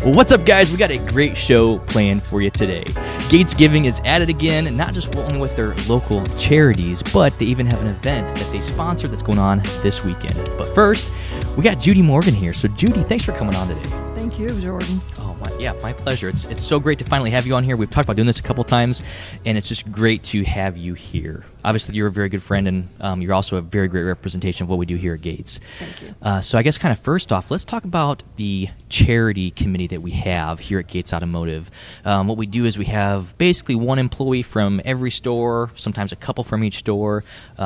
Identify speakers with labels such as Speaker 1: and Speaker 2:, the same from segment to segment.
Speaker 1: Well, what's up, guys? We got a great show planned for you today. Gates Giving is at it again, not just only with their local charities, but they even have an event that they sponsor that's going on this weekend. But first, we got Judy Morgan here. So, Judy, thanks for coming on today.
Speaker 2: Thank you, Jordan.
Speaker 1: My pleasure. It's so great to finally have you on here. We've talked about doing this a couple times, and it's just great to have you here. Obviously, you're a very good friend, and you're also a very great representation of what we do here at Gates.
Speaker 2: Thank you.
Speaker 1: So I guess kind of first off, let's talk about the charity committee that we have here at Gates Automotive. What we do is we have basically one employee from every store, sometimes a couple from each store,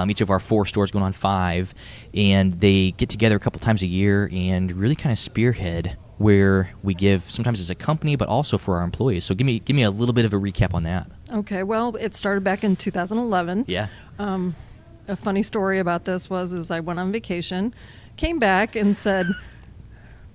Speaker 1: each of our 4 stores going on 5, and they get together a couple times a year and really kind of spearhead where we give sometimes as a company, but also for our employees. So give me a little bit of a recap on that.
Speaker 2: Okay, well, it started back in 2011.
Speaker 1: Yeah.
Speaker 2: A funny story about this is I went on vacation, came back and said,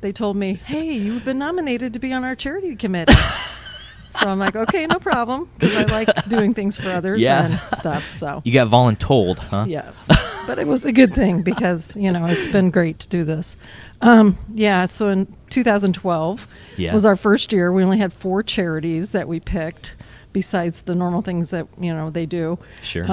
Speaker 2: they told me, hey, you've been nominated to be on our charity committee. So I'm like, okay, no problem, because I like doing things for others and stuff. So
Speaker 1: you got voluntold, huh?
Speaker 2: Yes, but it was a good thing because it's been great to do this. So in 2012 was our first year. We only had 4 charities that we picked, besides the normal things that they do.
Speaker 1: Sure.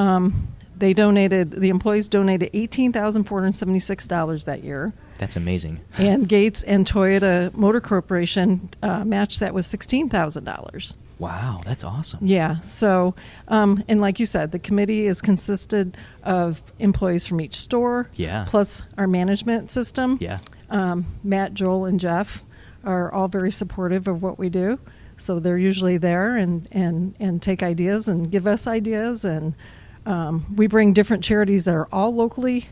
Speaker 2: The employees donated $18,476 that year.
Speaker 1: That's amazing.
Speaker 2: And Gates and Toyota Motor Corporation matched that with $16,000.
Speaker 1: Wow, that's awesome.
Speaker 2: Yeah. So, and like you said, the committee is consisted of employees from each store.
Speaker 1: Yeah.
Speaker 2: Plus our management system.
Speaker 1: Yeah.
Speaker 2: Matt, Joel, and Jeff are all very supportive of what we do. So they're usually there and take ideas and give us ideas. And we bring different charities that are all locally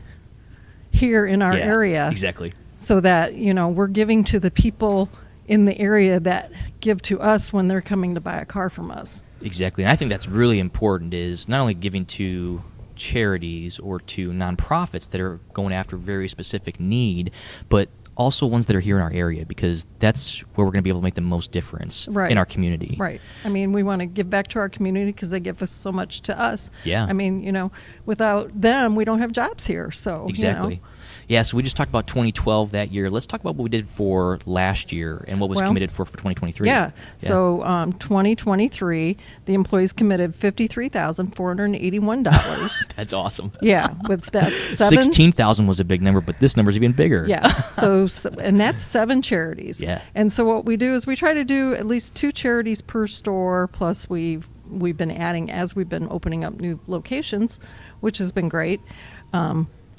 Speaker 2: here in our area.
Speaker 1: Exactly.
Speaker 2: So that, we're giving to the people in the area that give to us when they're coming to buy a car from us.
Speaker 1: Exactly. And I think that's really important, is not only giving to charities or to nonprofits that are going after very specific need, but also ones that are here in our area, because that's where we're going to be able to make the most difference in our community.
Speaker 2: Right. I mean, we want to give back to our community because they give us so much to us.
Speaker 1: Yeah.
Speaker 2: I mean, without them, we don't have jobs here. So
Speaker 1: exactly. Yeah, so we just talked about 2012 that year. Let's talk about what we did for last year and what was committed for 2023.
Speaker 2: Yeah. So 2023, the employees committed $53,481.
Speaker 1: That's awesome.
Speaker 2: Yeah, with that
Speaker 1: 16,000 was a big number, but this number is even bigger.
Speaker 2: Yeah. So and that's 7 charities.
Speaker 1: Yeah.
Speaker 2: And so what we do is we try to do at least 2 charities per store. Plus we've been adding as we've been opening up new locations, which has been great.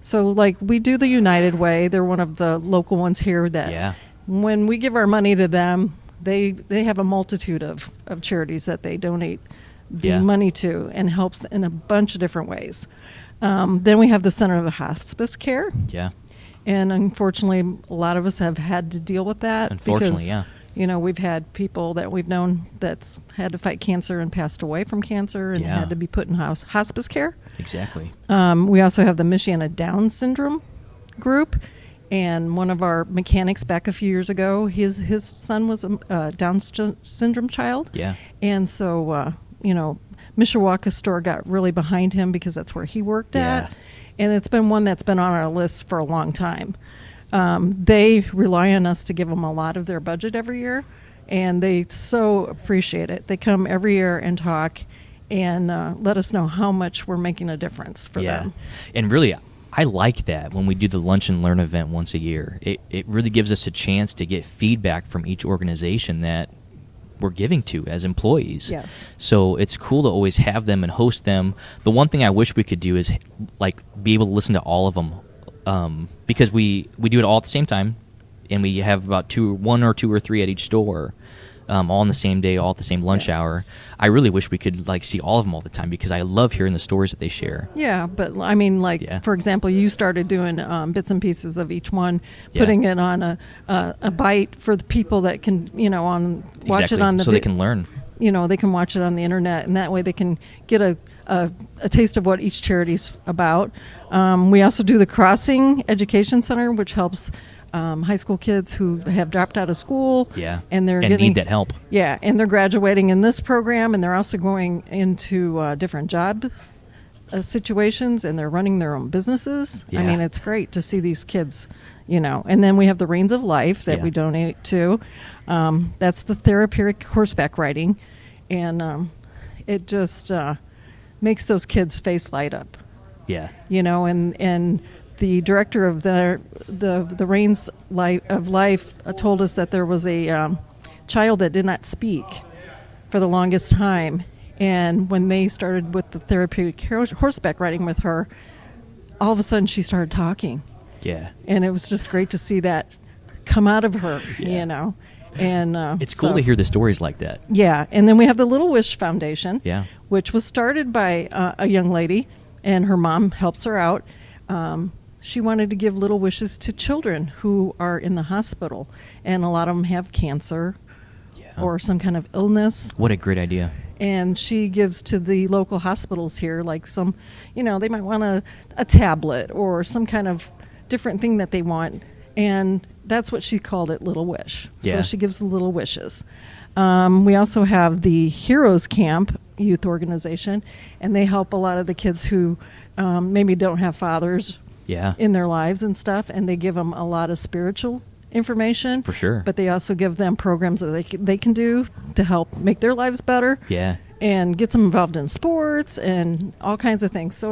Speaker 2: So, like, we do the United Way. They're one of the local ones here that when we give our money to them, they have a multitude of charities that they donate the money to and helps in a bunch of different ways. Then we have the Center of Hospice Care.
Speaker 1: Yeah.
Speaker 2: And unfortunately, a lot of us have had to deal with that.
Speaker 1: Unfortunately,
Speaker 2: because, we've had people that we've known that's had to fight cancer and passed away from cancer and had to be put in hospice care.
Speaker 1: Exactly.
Speaker 2: We also have the Michiana Down syndrome group, and one of our mechanics back a few years ago, his son was a Down syndrome child.
Speaker 1: Yeah.
Speaker 2: And so, Mishawaka store got really behind him because that's where he worked at, and it's been one that's been on our list for a long time. They rely on us to give them a lot of their budget every year, and they so appreciate it. They come every year and talk and let us know how much we're making a difference for them.
Speaker 1: And really, I like that when we do the Lunch and Learn event once a year. It really gives us a chance to get feedback from each organization that we're giving to as employees.
Speaker 2: Yes.
Speaker 1: So it's cool to always have them and host them. The one thing I wish we could do is be able to listen to all of them, because we do it all at the same time, and we have about 1 or 2 or 3 at each store. All on the same day, all at the same lunch hour. I really wish we could see all of them all the time, because I love hearing the stories that they share.
Speaker 2: Yeah, but I mean, for example, you started doing bits and pieces of each one, putting it on a bite for the people that can, watch it on the.
Speaker 1: So they can learn.
Speaker 2: They can watch it on the internet, and that way they can get a taste of what each charity's about. We also do the Crossing Education Center, which helps high school kids who have dropped out of school. And
Speaker 1: need that help.
Speaker 2: And they're graduating in this program, and they're also going into different jobs situations, and they're running their own businesses. I
Speaker 1: Yeah.
Speaker 2: mean, it's great to see these kids, And then we have the Reins of Life that
Speaker 1: Yeah.
Speaker 2: we donate to. That's the therapeutic horseback riding, and it just makes those kids' face light up.
Speaker 1: Yeah.
Speaker 2: And the director of the Reins of Life told us that there was a child that did not speak for the longest time, and when they started with the therapeutic horseback riding with her, all of a sudden she started talking.
Speaker 1: Yeah.
Speaker 2: And it was just great to see that come out of her,
Speaker 1: Yeah.
Speaker 2: And
Speaker 1: It's cool to hear the stories like that.
Speaker 2: Yeah, and then we have the Little Wish Foundation,
Speaker 1: Yeah.
Speaker 2: which was started by a young lady, and her mom helps her out. She wanted to give little wishes to children who are in the hospital, and a lot of them have cancer or some kind of illness.
Speaker 1: What a great idea.
Speaker 2: And she gives to the local hospitals here, like some, they might want a tablet or some kind of different thing that they want. And that's what she called it, Little Wish.
Speaker 1: Yeah.
Speaker 2: So she gives the little wishes. We also have the Heroes Camp youth organization, and they help a lot of the kids who maybe don't have fathers in their lives and stuff, and they give them a lot of spiritual information.
Speaker 1: For sure.
Speaker 2: But they also give them programs that they can do to help make their lives better.
Speaker 1: Yeah.
Speaker 2: And gets them involved in sports and all kinds of things.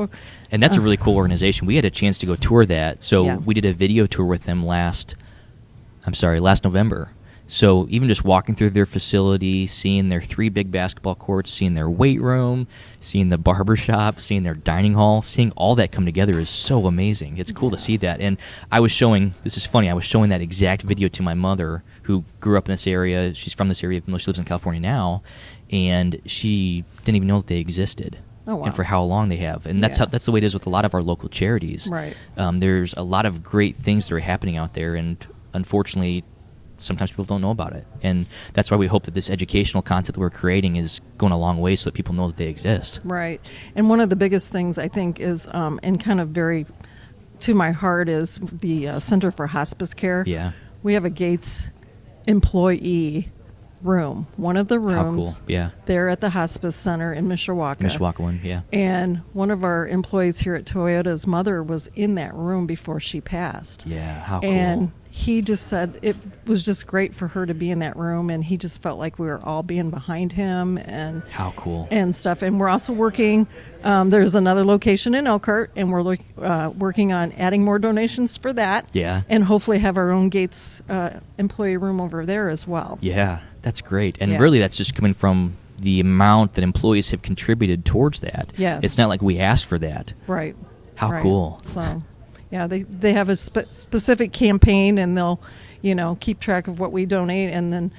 Speaker 1: And that's a really cool organization. We had a chance to go tour that. So
Speaker 2: Yeah.
Speaker 1: we did a video tour with them last November. So even just walking through their facility, seeing their 3 big basketball courts, seeing their weight room, seeing the barber shop, seeing their dining hall, seeing all that come together is so amazing. It's cool to see that. And this is funny, I was showing that exact video to my mother, who grew up in this area. She's from this area, even though she lives in California now. And she didn't even know that they existed.
Speaker 2: Oh, wow.
Speaker 1: And for how long they have. And that's the way it is with a lot of our local charities.
Speaker 2: Right.
Speaker 1: There's a lot of great things that are happening out there, and unfortunately, sometimes people don't know about it. And that's why we hope that this educational content that we're creating is going a long way so that people know that they exist.
Speaker 2: Right. And one of the biggest things I think is, and kind of very to my heart, is the Center for Hospice Care.
Speaker 1: Yeah.
Speaker 2: We have a Gates employee room. One of the rooms.
Speaker 1: How cool. Yeah.
Speaker 2: There at the Hospice Center in Mishawaka.
Speaker 1: Mishawaka one, yeah.
Speaker 2: And one of our employees here at Toyota's mother was in that room before she passed.
Speaker 1: Yeah, how cool.
Speaker 2: And he just said it was just great for her to be in that room, and he just felt like we were all being behind him and
Speaker 1: how cool.
Speaker 2: And stuff. And we're also working, there's another location in Elkhart, and we're working on adding more donations for that.
Speaker 1: Yeah.
Speaker 2: And hopefully have our own Gates employee room over there as well.
Speaker 1: Yeah, that's great. And really that's just coming from the amount that employees have contributed towards that.
Speaker 2: Yes.
Speaker 1: It's not like we asked for that.
Speaker 2: Right.
Speaker 1: How
Speaker 2: Right.
Speaker 1: cool.
Speaker 2: So, yeah, they have a specific campaign, and they'll, keep track of what we donate, and then,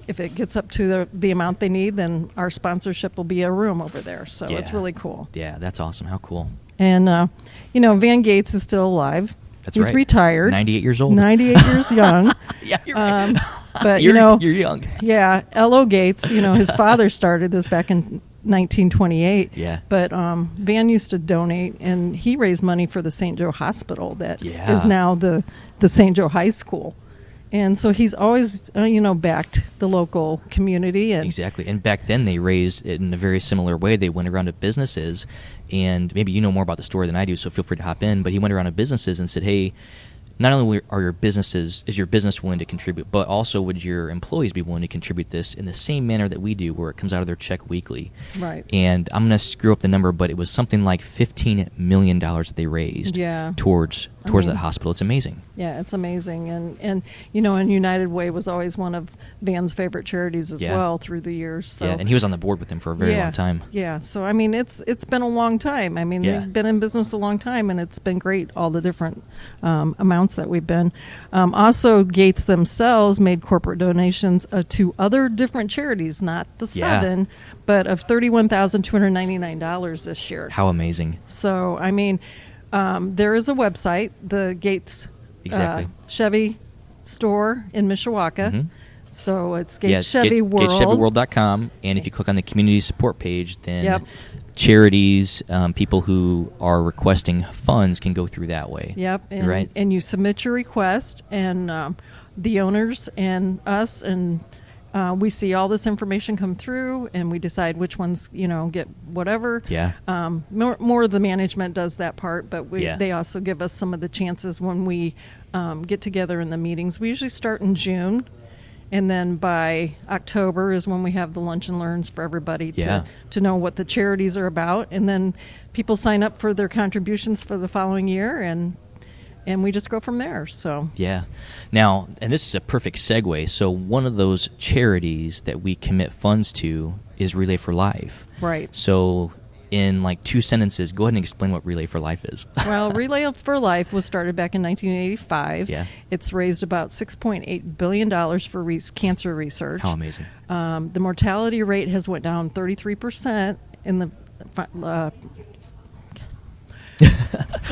Speaker 2: if it gets up to the amount they need, then our sponsorship will be a room over there. So it's really cool.
Speaker 1: Yeah, that's awesome. How cool.
Speaker 2: And, Van Gates is still alive.
Speaker 1: That's
Speaker 2: He's
Speaker 1: right.
Speaker 2: retired.
Speaker 1: 98 years old.
Speaker 2: 98 years young.
Speaker 1: Yeah, you're right.
Speaker 2: But,
Speaker 1: you're young.
Speaker 2: Yeah, L.O. Gates, his father started this back in 1928.
Speaker 1: Yeah.
Speaker 2: But Van used to donate, and he raised money for the St. Joe Hospital that
Speaker 1: Yeah.
Speaker 2: is now the St. Joe High School. And so he's always, backed the local community. And
Speaker 1: Exactly. And back then they raised it in a very similar way. They went around to businesses, and maybe you know more about the story than I do, so feel free to hop in. But he went around to businesses and said, hey, not only is your business willing to contribute, but also would your employees be willing to contribute this in the same manner that we do, where it comes out of their check weekly.
Speaker 2: Right.
Speaker 1: And I'm going to screw up the number, but it was something like $15 million that they raised towards that hospital. It's amazing.
Speaker 2: Yeah, it's amazing. And United Way was always one of Van's favorite charities as well through the years. So.
Speaker 1: Yeah, and he was on the board with him for a very long time.
Speaker 2: Yeah, so I mean, it's been a long time. I mean, they've been in business a long time, and it's been great, all the different amounts that we've been. Also, Gates themselves made corporate donations to other different charities, not the 7, but of $31,299 this year.
Speaker 1: How amazing.
Speaker 2: So, I mean, there is a website, the Gates Chevy store in Mishawaka.
Speaker 1: Mm-hmm.
Speaker 2: So it's Gates Chevy World.
Speaker 1: GatesChevyWorld.com. And if you click on the community support page, then charities, people who are requesting funds can go through that way.
Speaker 2: Yep. And,
Speaker 1: right?
Speaker 2: And you submit your request, and the owners and us and we see all this information come through, and we decide which ones, get whatever.
Speaker 1: Yeah.
Speaker 2: More of the management does that part, but
Speaker 1: Yeah.
Speaker 2: they also give us some of the chances when we get together in the meetings. We usually start in June, and then by October is when we have the lunch and learns for everybody to know what the charities are about, and then people sign up for their contributions for the following year, and we just go from there. So
Speaker 1: yeah. Now, and this is a perfect segue. So one of those charities that we commit funds to is Relay for Life.
Speaker 2: Right.
Speaker 1: So in like 2 sentences, go ahead and explain what Relay for Life is.
Speaker 2: Well, Relay for Life was started back in 1985.
Speaker 1: Yeah.
Speaker 2: It's raised about $6.8 billion for cancer research.
Speaker 1: How amazing.
Speaker 2: The mortality rate has went down 33% in the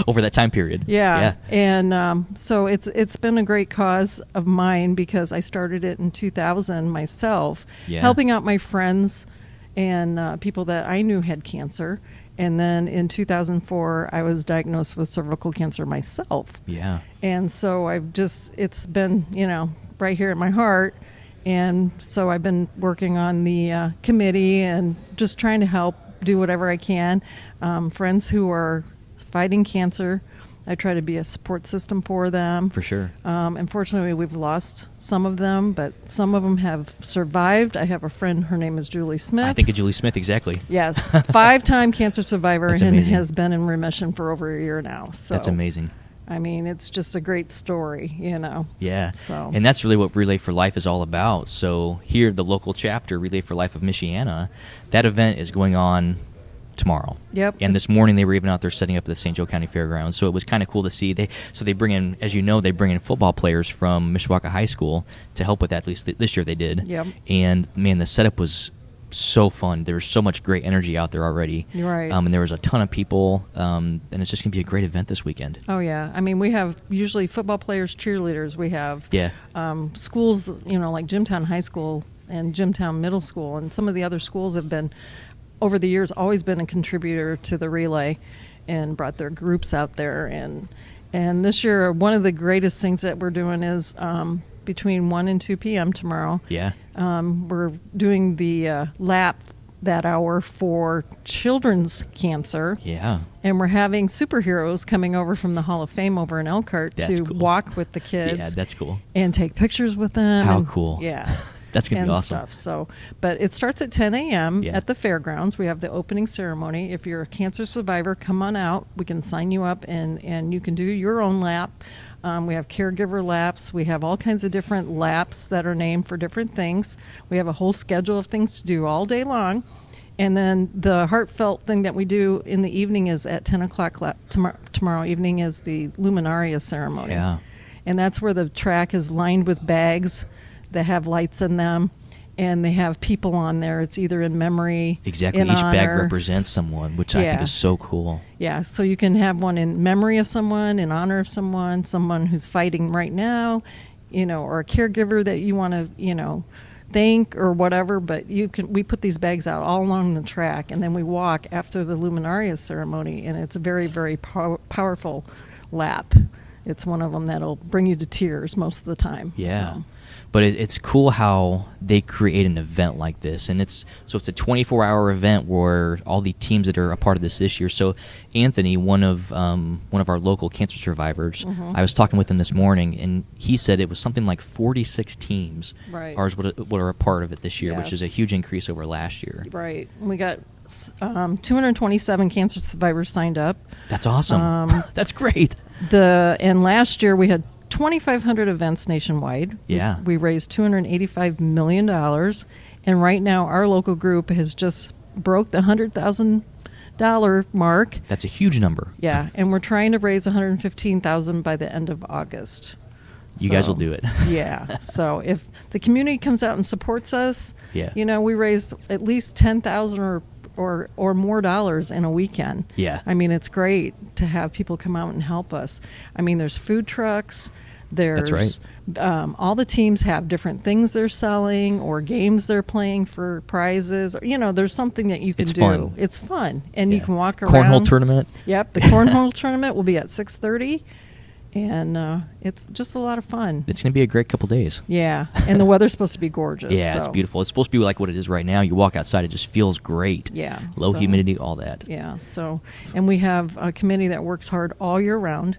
Speaker 1: Over that time period.
Speaker 2: Yeah. And so it's been a great cause of mine because I started it in 2000 myself, helping out my friends and people that I knew had cancer. And then in 2004, I was diagnosed with cervical cancer myself.
Speaker 1: Yeah.
Speaker 2: And so it's been, right here in my heart. And so I've been working on the committee and just trying to help do whatever I can. Friends who are fighting cancer, I try to be a support system for them.
Speaker 1: For sure.
Speaker 2: Unfortunately, we've lost some of them, but some of them have survived. I have a friend, her name is Julie Smith.
Speaker 1: I think of Julie Smith, exactly.
Speaker 2: Yes, 5-time cancer survivor,
Speaker 1: That's
Speaker 2: and
Speaker 1: amazing.
Speaker 2: has been in remission for over a year now. So
Speaker 1: That's amazing.
Speaker 2: I mean, it's just a great story,
Speaker 1: Yeah.
Speaker 2: So.
Speaker 1: And that's really what Relay for Life is all about. So here, the local chapter, Relay for Life of Michiana, that event is going on tomorrow.
Speaker 2: Yep.
Speaker 1: And this morning they were even out there setting up at the St. Joe County Fairgrounds. So it was kind of cool to see. They bring in, as you know, they bring in football players from Mishawaka High School to help with that. At least this year they did.
Speaker 2: Yep.
Speaker 1: And man, the setup was so fun. There was so much great energy out there already.
Speaker 2: You're right.
Speaker 1: And there was a ton of people. And it's just going to be a great event this weekend.
Speaker 2: Oh, yeah. I mean, we have usually football players, cheerleaders. We have schools, like Jimtown High School and Jimtown Middle School. And some of the other schools have been, over the years, always been a contributor to the relay and brought their groups out there. And this year, one of the greatest things that we're doing is between 1 and 2 p.m. tomorrow.
Speaker 1: Yeah.
Speaker 2: We're doing the lap that hour for children's cancer.
Speaker 1: Yeah.
Speaker 2: And we're having superheroes coming over from the Hall of Fame over in Elkhart to
Speaker 1: cool.
Speaker 2: walk with the kids.
Speaker 1: Yeah, that's cool.
Speaker 2: And take pictures with them.
Speaker 1: How cool.
Speaker 2: Yeah.
Speaker 1: That's going to be awesome.
Speaker 2: Stuff. So, but it starts at 10 a.m.
Speaker 1: Yeah.
Speaker 2: at the fairgrounds. We have the opening ceremony. If you're a cancer survivor, come on out. We can sign you up, and you can do your own lap. We have caregiver laps. We have all kinds of different laps that are named for different things. We have a whole schedule of things to do all day long. And then the heartfelt thing that we do in the evening is at 10 o'clock tomorrow evening is the Luminaria ceremony.
Speaker 1: Yeah.
Speaker 2: And that's where the track is lined with bags that have lights in them, and they have people on there. It's either in memory,
Speaker 1: Exactly.
Speaker 2: in
Speaker 1: Each bag
Speaker 2: honor.
Speaker 1: represents someone, which I think is so cool.
Speaker 2: Yeah, so you can have one in memory of someone, in honor of someone who's fighting right now, or a caregiver that you want to, thank or whatever. But we put these bags out all along the track, and then we walk after the Luminaria ceremony, and it's a very, very powerful lap. It's one of them that'll bring you to tears most of the time.
Speaker 1: Yeah.
Speaker 2: So.
Speaker 1: But it's cool how they create an event like this, and it's a 24-hour event where all the teams that are a part of this year. So Anthony, one of our local cancer survivors, I was talking with him this morning, and he said it was something like 46 teams are a part of it this year, which is a huge increase over last year.
Speaker 2: Right. We got 227 cancer survivors signed up.
Speaker 1: That's awesome. That's great.
Speaker 2: And last year we had 2,500 events nationwide.
Speaker 1: Yeah.
Speaker 2: We raised $285 million. And right now our local group has just broke the $100,000 mark.
Speaker 1: That's a huge number.
Speaker 2: Yeah. And we're trying to raise $115,000 by the end of August.
Speaker 1: You guys will do it.
Speaker 2: Yeah. So if the community comes out and supports us,
Speaker 1: yeah.
Speaker 2: We raise at least $10,000 or more dollars in a weekend.
Speaker 1: Yeah.
Speaker 2: I mean, it's great to have people come out and help us. I mean, there's food trucks. There's
Speaker 1: That's right.
Speaker 2: All the teams have different things they're selling or games they're playing for prizes. Or, there's something that you can do.
Speaker 1: Fun.
Speaker 2: It's fun. And you can walk around.
Speaker 1: Cornhole tournament.
Speaker 2: Yep. The cornhole tournament will be at 6:30. and it's just a lot of fun.
Speaker 1: It's going to be a great couple days.
Speaker 2: Yeah, and the weather's supposed to be gorgeous.
Speaker 1: Yeah,
Speaker 2: so.
Speaker 1: it's beautiful. It's supposed to be like what it is right now. You walk outside, it just feels great.
Speaker 2: Yeah.
Speaker 1: Low humidity, all that.
Speaker 2: Yeah, so, and we have a committee that works hard all year round.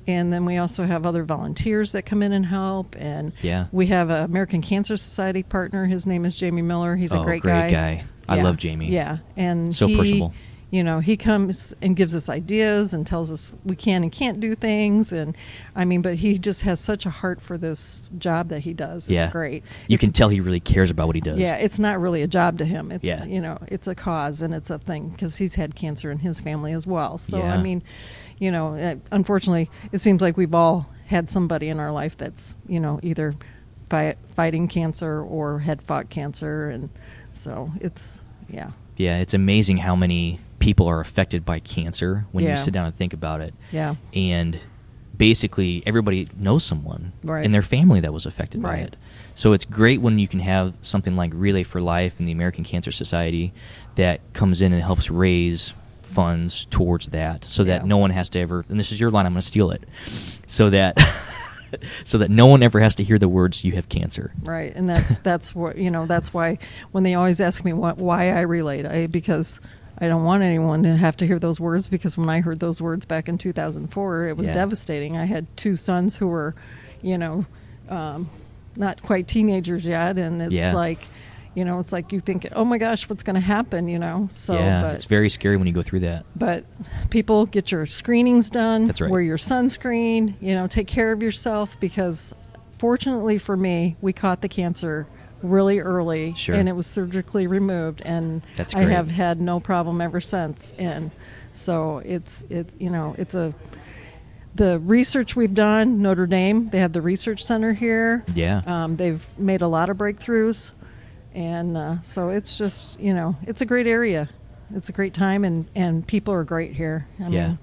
Speaker 2: And then we also have other volunteers that come in and help. And we have an American Cancer Society partner. His name is Jamie Miller. He's a great guy.
Speaker 1: I love Jamie.
Speaker 2: Yeah. And
Speaker 1: so personable.
Speaker 2: You know, he comes and gives us ideas and tells us we can and can't do things. And I mean, but he just has such a heart for this job that he does. It's great.
Speaker 1: You can tell he really cares about what he does.
Speaker 2: Yeah, it's not really a job to him. It's, you know, it's a cause and it's a thing because he's had cancer in his family as well. So, I mean, you know, unfortunately, it seems like we've all had somebody in our life that's, you know, either fighting cancer or had fought cancer. And so it's, Yeah, it's amazing how many people are affected by cancer when you sit down and think about it. Yeah. And basically, everybody knows someone in their family that was affected by it. So it's great when you can have something like Relay for Life and the American Cancer Society that comes in and helps raise funds towards that, so that no one has to ever, and this is your line, I'm going to steal it, so that so that no one ever has to hear the words "you have cancer." Right, and that's what, you know, that's why when they always ask me why I relate, because I don't want anyone to have to hear those words, because when I heard those words back in 2004, it was devastating. I had two sons who were, you know, not quite teenagers yet, and it's like, you know, it's like you think, oh my gosh, what's going to happen, you know? So, but it's very scary when you go through that. But people, get your screenings done. That's right. Wear your sunscreen, you know, take care of yourself, because fortunately for me, we caught the cancer really early, and it was surgically removed, and I have had no problem ever since. And so it's you know, the research we've done, Notre Dame, they have the research center here. Yeah. They've made a lot of breakthroughs. And so it's just, you know, it's a great area. It's a great time, and people are great here. I mean,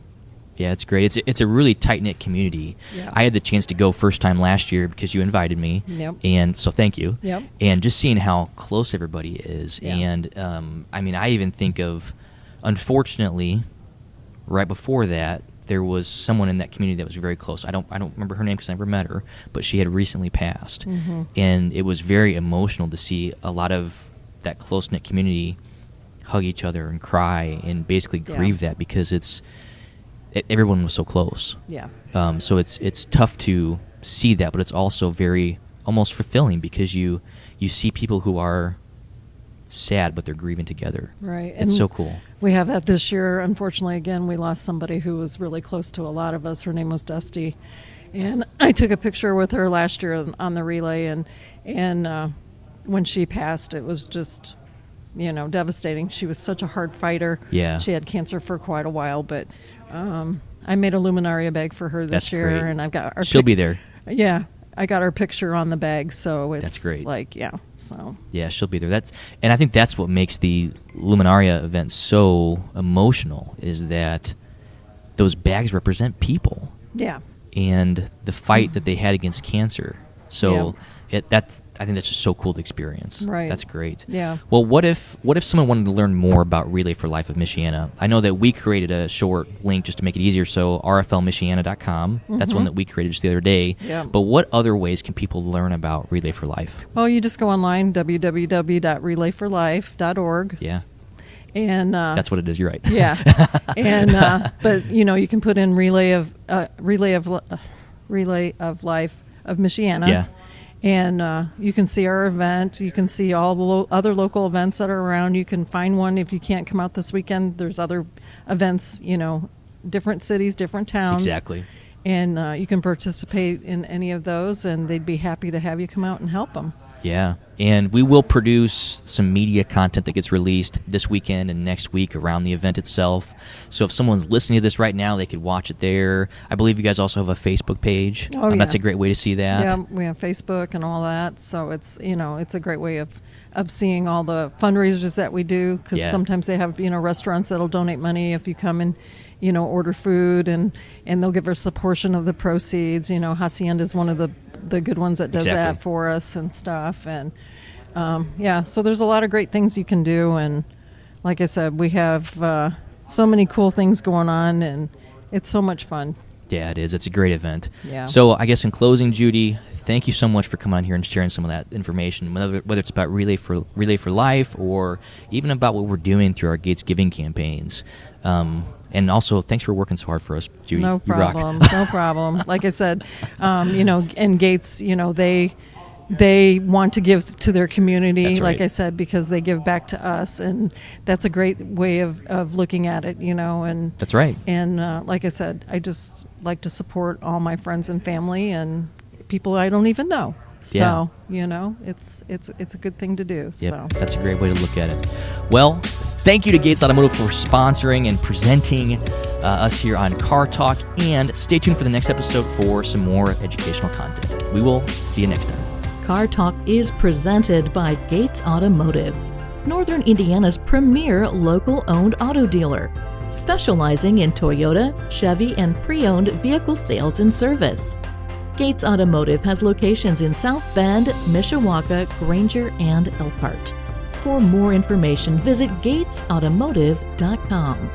Speaker 2: it's great. It's a really tight-knit community. Yeah. I had the chance to go first time last year because you invited me. Yep. And so thank you. Yep. And just seeing how close everybody is. Yeah. And, I mean, I even think of, unfortunately, right before that, there was someone in that community that was very close. I don't remember her name because I never met her, but she had recently passed. Mm-hmm. And it was very emotional to see a lot of that close-knit community hug each other and cry and basically grieve that, because everyone was so close. Yeah. So it's tough to see that, but it's also very almost fulfilling, because you see people who are sad, but they're grieving together. Right. It's so cool. We have that this year. Unfortunately, again, we lost somebody who was really close to a lot of us. Her name was Dusty. And I took a picture with her last year on the relay, and when she passed, it was just, you know, devastating. She was such a hard fighter. Yeah. She had cancer for quite a while, but I made a luminaria bag for her this year. Great. And I've got our She'll be there. Yeah. I got our picture on the bag, so it's that's great. Like, so she'll be there. And I think that's what makes the Luminaria event so emotional, is that those bags represent people. Yeah. And the fight that they had against cancer. So I think that's just so cool to experience. Right. That's great. Yeah. Well, what if someone wanted to learn more about Relay for Life of Michiana? I know that we created a short link just to make it easier, so rflmichiana.com. Mm-hmm. That's one that we created just the other day. Yeah. But what other ways can people learn about Relay for Life? Well, you just go online, www.relayforlife.org. Yeah. And that's what it is. You're right. Yeah. And but you know, you can put in Relay of Life of Michiana. Yeah. And you can see our event. You can see all the other local events that are around. You can find one if you can't come out this weekend. There's other events, you know, different cities, different towns. Exactly. And you can participate in any of those, and they'd be happy to have you come out and help them. Yeah. And we will produce some media content that gets released this weekend and next week around the event itself. So if someone's listening to this right now, they could watch it there. I believe you guys also have a Facebook page. Oh, yeah. That's a great way to see that. Yeah, we have Facebook and all that. So it's, you know, it's a great way of seeing all the fundraisers that we do, because sometimes they have, you know, restaurants that'll donate money if you come and, you know, order food, and they'll give us a portion of the proceeds. You know, Hacienda is one of the good ones that does that for us and stuff. And so there's a lot of great things you can do, and like I said, we have so many cool things going on, and it's so much fun.
Speaker 1: Yeah, it is. It's a great event.
Speaker 2: Yeah.
Speaker 1: So I guess in closing, Judy, thank you so much for coming on here and sharing some of that information, whether it's about Relay for Life or even about what we're doing through our Gates Giving campaigns. And also, thanks for working so hard for us, Judy.
Speaker 2: No
Speaker 1: You rock.
Speaker 2: problem. No problem. Like I said, and Gates, they want to give to their community,
Speaker 1: That's right.
Speaker 2: like I said, because they give back to us, and that's a great way of looking at it, and
Speaker 1: That's right.
Speaker 2: And like I said, I just like to support all my friends and family and people I don't even know. So, it's a good thing to do.
Speaker 1: Yep,
Speaker 2: So
Speaker 1: that's a great way to look at it. Well, thank you to Gates Automotive for sponsoring and presenting us here on Car Talk, and stay tuned for the next episode for some more educational content. We will see you next time.
Speaker 3: Car Talk is presented by Gates Automotive, Northern Indiana's premier local-owned auto dealer, specializing in Toyota, Chevy, and pre-owned vehicle sales and service. Gates Automotive has locations in South Bend, Mishawaka, Granger, and Elkhart. For more information, visit gatesautomotive.com.